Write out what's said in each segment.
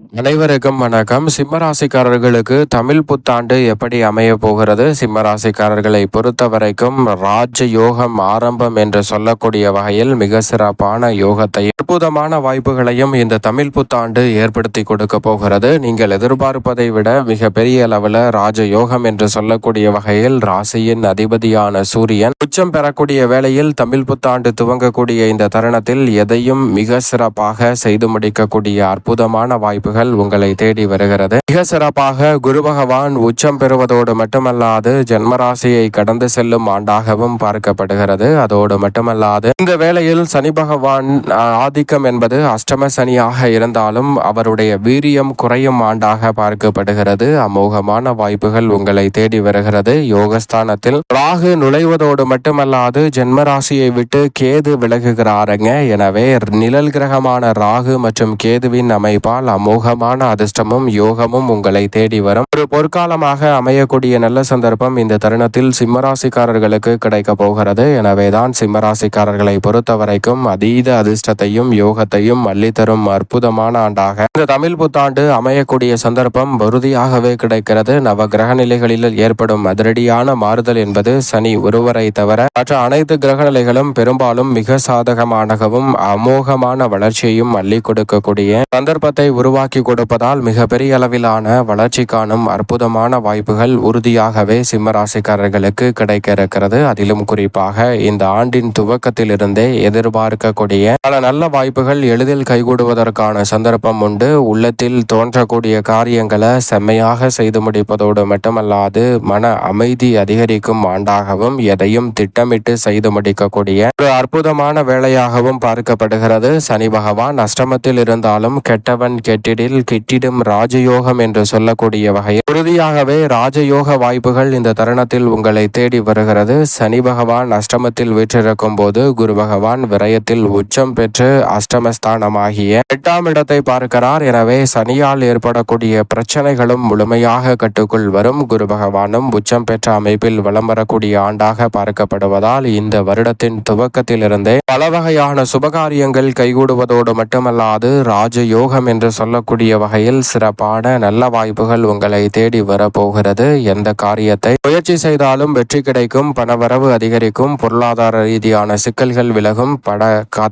அனைவருக்கும் வணக்கம். சிம்மராசிக்காரர்களுக்கு தமிழ் புத்தாண்டு எப்படி அமைய போகிறது? சிம்மராசிக்காரர்களை பொறுத்த வரைக்கும் ராஜ யோகம் ஆரம்பம் என்று சொல்லக்கூடிய வகையில் மிக சிறப்பான யோகத்தை அற்புதமான வாய்ப்புகளையும் இந்த தமிழ் புத்தாண்டு ஏற்படுத்தி கொடுக்க போகிறது. நீங்கள் எதிர்பார்ப்பதை விட மிக பெரிய அளவில் ராஜ யோகம் என்று சொல்லக்கூடிய வகையில் ராசியின் அதிபதியான சூரியன் உச்சம் பெறக்கூடிய வேளையில் தமிழ் புத்தாண்டு துவங்கக்கூடிய இந்த தருணத்தில் எதையும் மிக சிறப்பாக செய்து முடிக்கக்கூடிய அற்புதமான வாய்ப்புகள் உங்களை தேடி வருகிறது. மிக சிறப்பாக குரு பகவான் உச்சம் பெறுவதோடு மட்டுமல்லாது ஜென்மராசியை கடந்து செல்லும் ஆண்டாகவும் பார்க்கப்படுகிறது. அதோடு மட்டுமல்லாது இந்த வேளையில் சனி பகவான் ஆதிக்கம் என்பது அஷ்டம சனியாக இருந்தாலும் அவருடைய வீரியம் குறையும் ஆண்டாக பார்க்கப்படுகிறது. அமோகமான வாய்ப்புகள் உங்களை தேடி வருகிறது. யோகஸ்தானத்தில் ராகு நுழைவதோடு மட்டுமல்லாது ஜென்மராசியை விட்டு கேது விலகுகிறாருங்க. எனவே நிழல் கிரகமான ராகு மற்றும் கேதுவின் அமைப்பால் அமோகமான அதிர்ஷ்டமும் யோகமும் உங்களை தேடி வரும் ஒரு பொற்காலமாக அமையக்கூடிய நல்ல சந்தர்ப்பம் இந்த தருணத்தில் சிம்மராசிக்காரர்களுக்கு கிடைக்க போகிறது. எனவேதான் சிம்மராசிக்காரர்களை பொறுத்த வரைக்கும் அதீத அதிர்ஷ்டத்தையும் யோகத்தையும் அள்ளித்தரும் அற்புதமான ஆண்டாக இந்த தமிழ் புத்தாண்டு அமையக்கூடிய சந்தர்ப்பம் உறுதியாகவே கிடைக்கிறது. நவ கிரக நிலைகளில் ஏற்படும் அதிரடியான மாறுதல் என்பது சனி ஒருவரை தவிர மற்ற அனைத்து கிரக நிலைகளும் பெரும்பாலும் மிக சாதகமானகவும் அமோகமான வளர்ச்சியையும் அள்ளி கொடுக்கக்கூடிய சந்தர்ப்பத்தை உருவாக்கி கொடுப்பதால் மிகப்பெரிய அளவிலான வளர்ச்சி காணும் அற்புதமான வாய்ப்புகள் உறுதியாகவே சிம்மராசிக்காரர்களுக்கு கிடைக்க இருக்கிறது. அதிலும் குறிப்பாக இந்த ஆண்டின் துவக்கத்திலிருந்தே எதிர்பார்க்கக்கூடிய பல நல்ல வாய்ப்புகள் எளிதில் கைகூடுவதற்கான சந்தர்ப்பம் உண்டு. உள்ளத்தில் தோன்றக்கூடிய காரியங்களை செம்மையாக செய்து முடிப்பதோடு மட்டுமல்லாது மன அமைதி அதிகரிக்கும் ஆண்டாகவும் எதையும் திட்டமிட்டு செய்து முடிக்கக்கூடிய ஒரு அற்புதமான வேளையாகவும் பார்க்கப்படுகிறது. சனி பகவான் அஷ்டமத்தில் இருந்தாலும் கெட்டவன் கெட்டிடில் கிட்டிடும் ராஜயோகம் என்று சொல்லக்கூடிய வகையில் உறுதியாகவே ராஜயோக வாய்ப்புகள் இந்த தருணத்தில் உங்களை தேடி வருகிறது. சனி பகவான் அஷ்டமத்தில் வீற்றிருக்கும் போது குரு பகவான் விரயத்தில் உச்சம் பெற்று அஷ்டமஸ்தானமாகிய 8ஆம் இடத்தை பார்க்கிறார். எனவே சனியால் ஏற்படக்கூடிய பிரச்சனைகளும் முழுமையாக கட்டுக்குள் வரும். குரு பகவானும் உச்சம் பெற்ற அமைப்பில் வலம் வரக்கூடிய ஆண்டாக பார்க்கப்படுவதால் இந்த வருடத்தின் துவக்கத்திலிருந்தே பல வகையான சுபகாரியங்கள் கைகூடுவதோடு மட்டுமல்லாது ராஜயோகம் என்று சொல்லக்கூடிய வகையில் சிறப்பான நல்ல வாய்ப்புகள் உங்களை தேடி வரப்போகிறது. எந்த காரியத்தை முயற்சி செய்தாலும் வெற்றி கிடைக்கும். பணவரவு அதிகரிக்கும். பொருளாதார ரீதியான சிக்கல்கள் விலகும்.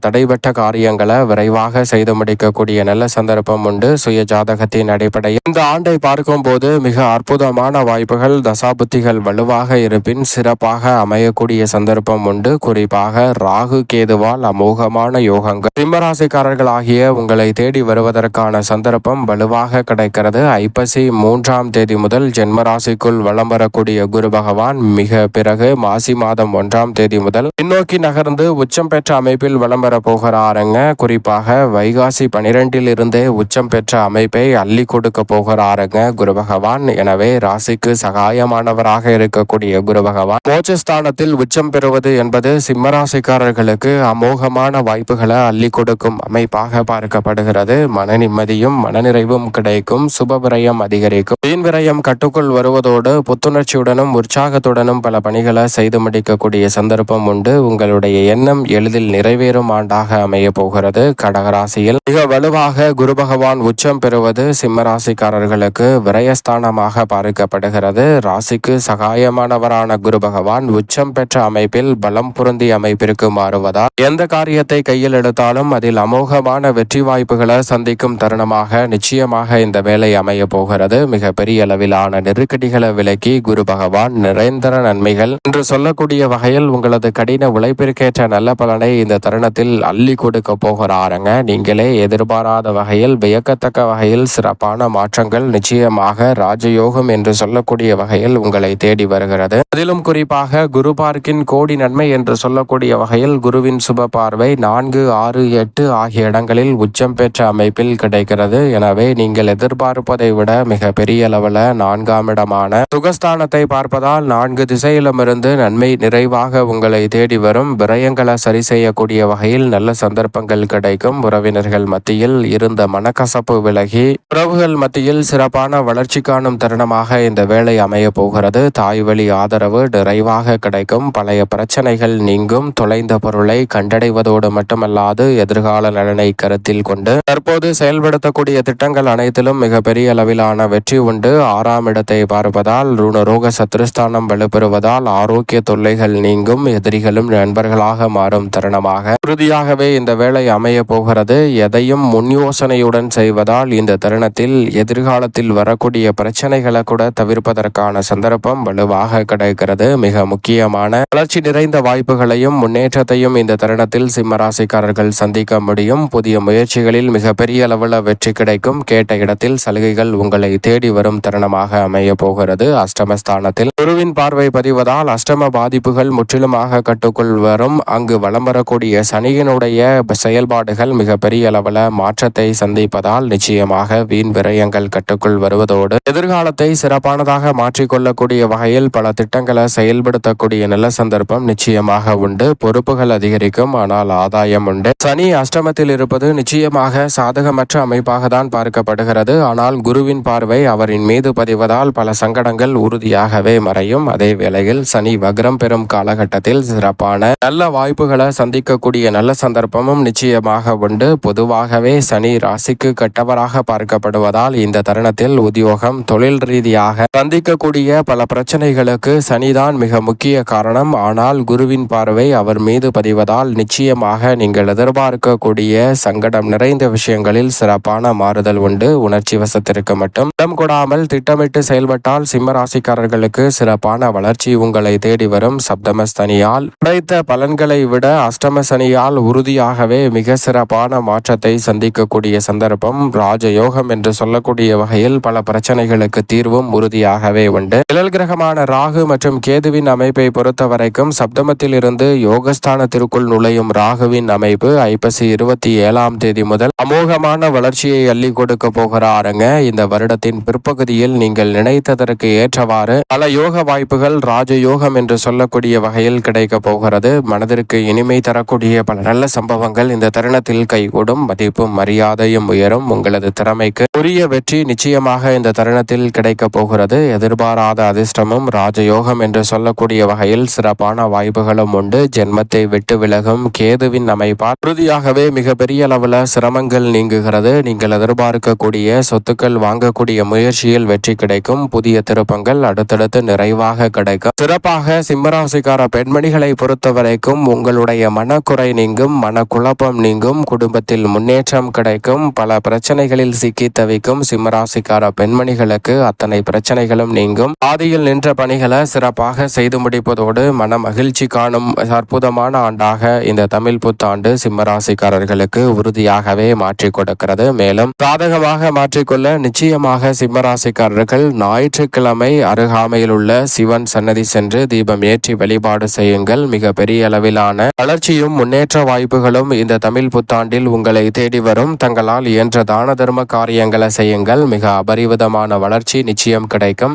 தடைபட்ட காரியங்களை விரைவாக செய்து முடிக்கக்கூடிய நல்ல சந்தர்ப்பம் உண்டு. சுய ஜாதகத்தின் அடிப்படையில் இந்த ஆண்டை பார்க்கும் போது மிக அற்புதமான வாய்ப்புகள் தசாபுத்திகள் வலுவாக இருப்பின் சிறப்பாக அமையக்கூடிய சந்தர்ப்பம் உண்டு. குறிப்பாக ராகு கேதுவால் அமோகமான யோகங்கள் சிம்மராசிக்காரர்கள் ஆகிய உங்களை தேடி வருவதற்கான சந்தர்ப்பம் வலுவாக கிடைக்கிறது. ஐப்பசி 3ஆம் தேதி முதல் ஜென்மராசிக்குள் வலம் வரக்கூடிய குரு பகவான் மிக பிறகு மாசி மாதம் 1ஆம் தேதி முதல் பின்னோக்கி நகர்ந்து உச்சம் பெற்ற அமைப்பில் வலம் வர போகிறாருங்க. குறிப்பாக வைகாசி 12 இருந்தே உச்சம் பெற்ற அமைப்பை அள்ளி கொடுக்க போகிறாருங்க குரு பகவான். எனவே ராசிக்கு சகாயமானவராக இருக்கக்கூடிய குரு பகவான் மோட்சஸ்தானத்தில் உச்சம் பெறுவது என்பது சிம்மராசிக்காரர்களுக்கு அமோகமான வாய்ப்புகளை அள்ளி கொடுக்கும் அமைப்பாக பார்க்கப்படுகிறது. மன நிம்மதியும் மனநிறைவும் கிடைக்கும். சுப விரயம் அதிகரிக்கும். வீண் விரயம் கட்டுக்குள் வருவதோடு புத்துணர்ச்சியுடனும் உற்சாகத்துடனும் பல பணிகளை செய்து முடிக்கக்கூடிய சந்தர்ப்பம் உண்டு. உங்களுடைய எண்ணம் எளிதில் நிறைவேறும் ஆண்டாக அமைய போகிறது. கடகராசியில் மிக வலுவாக குரு பகவான் உச்சம் பெறுவது சிம்மராசிக்காரர்களுக்கு விரயஸ்தானமாக பார்க்கப்படுகிறது. ராசிக்கு சகாயமானவரான குரு பகவான் உச்சம் பெற்ற அமைப்பில் பலம் பொருந்திய அமைப்பிற்கு மாறுவதால் எந்த காரியத்தை கையில் எடுத்தாலும் அதில் அமோகமான வெற்றி வாய்ப்புகளை சந்திக்கும் தருணமாக நிச்சயமாக இந்த வேலை அமைய போகிறது. மிக பெரிய அளவிலான நெருக்கடிகளை விலக்கி குரு பகவான் நிரந்தர நன்மைகள் என்று சொல்லக்கூடிய வகையில் உங்களது கடின உழைப்பிற்கேற்ற நல்ல பலனை இந்த தருணத்தில் அள்ளி கொடுக்க போகிறாருங்க. நீங்களே எதிர்பாராத வகையில் வியக்கத்தக்க வகையில் சிறப்பான மாற்றங்கள் நிச்சயமாக ராஜயோகம் என்று சொல்லக்கூடிய வகையில் உங்களை தேடி வருகிறது. அதிலும் குறிப்பாக குரு பார்க்கின் கோடி நன்மை என்று சொல்லக்கூடிய வகையில் குருவின் சுப பார்வை 4, 6, 8 ஆகிய இடங்களில் உச்சம் பெற்ற அமைப்பில் கிடைக்கிறது. எனவே நீங்கள் எதிர்பார்ப்பதை விட மிக பெரிய அளவில் 4ஆம் இடமான சுகஸ்தானத்தை பார்ப்பதால் 4 திசையிலுமிருந்து நன்மை நிறைவாக உங்களை தேடி வரும். விரயங்களை சரி செய்யக்கூடிய வகையில் நல்ல சந்தர்ப்பம் சந்தர்ப்பங்கள் கிடைக்கும். உறவினர்கள் மத்தியில் இருந்த மனக்கசப்பு விலகி உறவுகள் மத்தியில் சிறப்பான வளர்ச்சி காணும் தருணமாக இந்த வேலை அமைய போகிறது. தாய் வழி ஆதரவு நிறைவாக கிடைக்கும். பழைய பிரச்சனைகள் நீங்கும். தொலைந்த பொருளை கண்டடைவதோடு மட்டுமல்லாது எதிர்கால நலனை கருத்தில் கொண்டு தற்போது செயல்படுத்தக்கூடிய திட்டங்கள் அனைத்திலும் மிகப்பெரிய அளவிலான வெற்றி உண்டு. 6ஆம் இடத்தை பார்ப்பதால் ருணரோக சத்ருஸ்தானம் வலுப்பெறுவதால் ஆரோக்கிய தொல்லைகள் நீங்கும். எதிரிகளும் நண்பர்களாக மாறும் தருணமாக உறுதியாகவே இந்த வேலை அமைய போகிறது. எதையும் முன் யோசனையுடன் செய்வதால் இந்த தருணத்தில் எதிர்காலத்தில் வரக்கூடிய பிரச்சனைகளை கூட தவிர்ப்பதற்கான சந்தர்ப்பம் வலுவாக கிடைக்கிறது. மிக முக்கியமான வளர்ச்சி நிறைந்த வாய்ப்புகளையும் முன்னேற்றத்தையும் இந்த தருணத்தில் சிம்மராசிக்காரர்கள் சந்திக்க முடியும். புதிய முயற்சிகளில் மிகப்பெரிய அளவில் வெற்றி கிடைக்கும். கேட்ட இடத்தில் சலுகைகள் உங்களை தேடி வரும் தருணமாக அமைய போகிறது. அஷ்டமஸ்தானத்தில் குருவின் பார்வை பதிவதால் அஷ்டம பாதிப்புகள் முற்றிலுமாக கட்டுக்குள் வரும். அங்கு வலம் வரக்கூடிய சனியினுடைய செயல்பாடுகள் மிகப்பெரிய அளவில் மாற்றத்தை சந்திப்பதால் நிச்சயமாக வீண் விரயங்கள் கட்டுக்குள் வருவதோடு எதிர்காலத்தை சிறப்பானதாக மாற்றிக்கொள்ளக்கூடிய வகையில் பல திட்டங்களை செயல்படுத்தக்கூடிய நல்ல சந்தர்ப்பம் நிச்சயமாக உண்டு. பொறுப்புகள் அதிகரிக்கும், ஆனால் ஆதாயம் உண்டு. சனி அஷ்டமத்தில் இருப்பது நிச்சயமாக சாதகமற்ற அமைப்பாக தான் பார்க்கப்படுகிறது. ஆனால் குருவின் பார்வை அவரின் மீது பதிவதால் பல சங்கடங்கள் உறுதியாகவே மறையும். அதே வேளையில் சனி வக்ரம் பெறும் காலகட்டத்தில் சிறப்பான நல்ல வாய்ப்புகளை சந்திக்கக்கூடிய நல்ல சந்தர்ப்பமும் நிச்சயமாக உண்டு. பொதுவாகவே சனி ராசிக்கு கெட்டவராக பார்க்கப்படுவதால் இந்த தருணத்தில் உத்தியோகம், தொழில் ரீதியாக சந்திக்கக்கூடிய பல பிரச்சனைகளுக்கு சனிதான் மிக முக்கிய காரணம். ஆனால் குருவின் பார்வை அவர் மீது பதிவதால் நிச்சயமாக நீங்கள் எதிர்பார்க்கக்கூடிய சங்கடம் நிறைந்த விஷயங்களில் சிறப்பான மாறுதல் உண்டு. உணர்ச்சி வசத்திற்கு மட்டும் இடம் கொடாமல் திட்டமிட்டு செயல்பட்டால் சிம்ம ராசிக்காரர்களுக்கு சிறப்பான வளர்ச்சி உங்களை தேடி வரும். சப்தம சனியால் கிடைத்த பலன்களை விட அஷ்டம சனியால் உறுதியாகவே மிக சிறப்பான மாற்றத்தை சந்திக்கக்கூடிய சந்தர்ப்பம் ராஜயோகம் என்று சொல்லக்கூடிய வகையில் பல பிரச்சனைகளுக்கு தீர்வும் உறுதியாகவே உண்டு. நிழல் கிரகமான ராகு மற்றும் கேதுவின் அமைப்பை பொறுத்த வரைக்கும் சப்தமத்தில் இருந்து யோகஸ்தானத்திற்குள் நுழையும் ராகுவின் அமைப்பு ஐப்பசி 27ஆம் தேதி முதல் அமோகமான வளர்ச்சியை அள்ளி கொடுக்க போகிறாருங்க. இந்த வருடத்தின் பிற்பகுதியில் நீங்கள் நினைத்ததற்கு ஏற்றவாறு பல யோக வாய்ப்புகள் ராஜயோகம் என்று சொல்லக்கூடிய வகையில் கிடைக்க போகிறது. மனதிற்கு இனிமை தரக்கூடிய பல நல்ல சம்பவங்கள் இந்த தருணத்தில் கைகூடும். மதிப்பும் மரியாதையும் உயரும். உங்களது திறமைக்கு உரிய வெற்றி நிச்சயமாக இந்த தருணத்தில் கிடைக்க போகிறது. எதிர்பாராத அதிர்ஷ்டமும் ராஜயோகம் என்று சொல்லக்கூடிய வகையில் சிறப்பான வாய்ப்புகளும் உண்டு. ஜென்மத்தை விட்டு விலகும் கேதுவின் அமைப்பால் உறுதியாகவே மிகப்பெரிய அளவில் சிரமங்கள் நீங்குகிறது. நீங்கள் எதிர்பார்க்கக்கூடிய சொத்துக்கள் வாங்கக்கூடிய முயற்சியில் வெற்றி கிடைக்கும். புதிய திருப்பங்கள் அடுத்தடுத்து நிறைவாக கிடைக்கும். சிறப்பாக சிம்மராசிக்கார பெண்மணிகளை பொறுத்தவரைக்கும் உங்களுடைய மனக்குறை நீங்கும், மனக்குழப்பம் நீங்கும், குடும்பத்தில் முன்னேற்றம் கிடைக்கும். பல பிரச்சனைகளில் சிக்கி தவிக்கும் சிம்மராசிக்கார பெண்மணிகளுக்கு அத்தனை பிரச்சனைகளும் நீங்கும். ஆதியில் நின்ற பணிகளை சிறப்பாக செய்து முடிப்பதோடு மன மகிழ்ச்சி காணும் அற்புதமான ஆண்டாக இந்த தமிழ் புத்தாண்டு சிம்மராசிக்காரர்களுக்கு உறுதியாகவே மாற்றிக் கொடுக்கிறது. மேலும் சாதகமாக மாற்றிக்கொள்ள நிச்சயமாக சிம்மராசிக்காரர்கள் ஞாயிற்றுக்கிழமை அருகாமையில் உள்ள சிவன் சன்னதி சென்று தீபம் ஏற்றி வழிபாடு செய்யுங்கள். மிக பெரிய அளவிலான வளர்ச்சியும் முன்னேற்ற வாய்ப்புகளும் இந்த தமிழ் புத்தாண்டில் உங்களை தேடி வரும். தங்களால் இயன்ற தான தர்ம காரியங்களை செய்யுங்கள். மிக அபரிவிதமான வளர்ச்சி நிச்சயம் கிடைக்கும்.